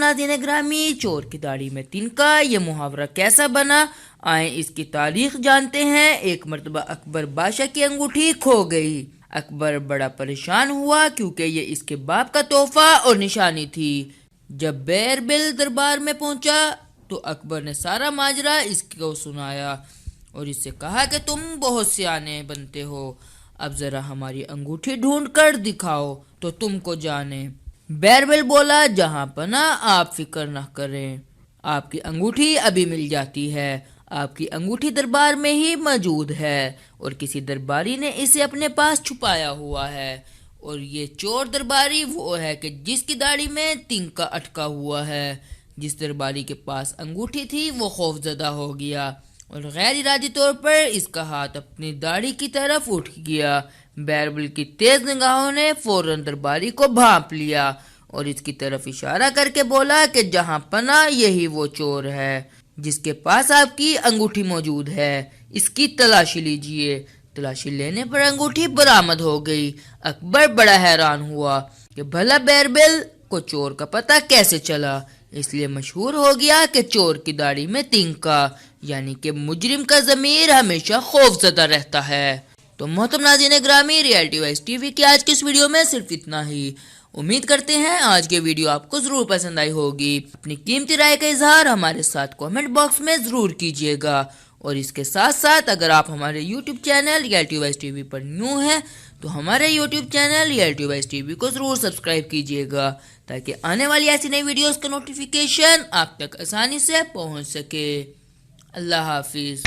नाज़रीन ग्रामी, चोर की दाढ़ी में तिनका, ये मुहावरा कैसा बना, आए इसकी तारीख जानते हैं। एक मर्तबा अकबर बादशाह की अंगूठी खो गई। अकबर बड़ा परेशान हुआ क्योंकि ये इसके बाप का तोहफा और निशानी थी। जब बैरबिल दरबार में पहुंचा तो अकबर ने सारा माजरा इसको सुनाया और इससे कहा कि तुम बहुत सियाने बनते हो, अब जरा हमारी अंगूठी ढूंढ कर दिखाओ तो तुमको जाने। बैरबिल बोला, जहां पना आप फिक्र न करें, आपकी अंगूठी अभी मिल जाती है। आपकी अंगूठी दरबार में ही मौजूद है और किसी दरबारी ने इसे अपने पास छुपाया हुआ है। और ये चोर दरबारी वो है कि जिसकी दाढ़ी में तिनका अटका हुआ है। जिस दरबारी के पास अंगूठी थी वो खौफजदा हो गया और गैर इरादी तौर पर इसका हाथ अपनी दाढ़ी की तरफ उठ गया। बैरबिल की तेज निगाहों ने फौरन दरबारी को भांप लिया और इसकी तरफ इशारा करके बोला कि जहां पना यही वो चोर है जिसके पास आपकी अंगूठी मौजूद है, इसकी तलाशी लीजिए। तलाशी लेने पर अंगूठी बरामद हो गई। अकबर बड़ा हैरान हुआ कि भला बैरबिल को चोर का पता कैसे चला। इसलिए मशहूर हो गया कि चोर की दाढ़ी में तिनका, यानी कि मुजरिम का ज़मीर हमेशा खौफजदा रहता है। तो मोहतरम नाज़रीन ग्रामी, रियलिटी वाइज टीवी की आज की इस वीडियो में सिर्फ इतना ही। उम्मीद करते हैं आज के वीडियो आपको जरूर पसंद आई होगी। अपनी कीमती राय का इजहार हमारे साथ कमेंट बॉक्स में जरूर कीजिएगा और इसके साथ साथ अगर आप हमारे YouTube channel reality wise TV पर न्यू हैं तो हमारे YouTube channel reality wise TV को जरूर सब्सक्राइब कीजिएगा ताकि आने वाली ऐसी नई वीडियोस का नोटिफिकेशन आप तक आसानी से पहुंच सके। अल्लाह हाफिज।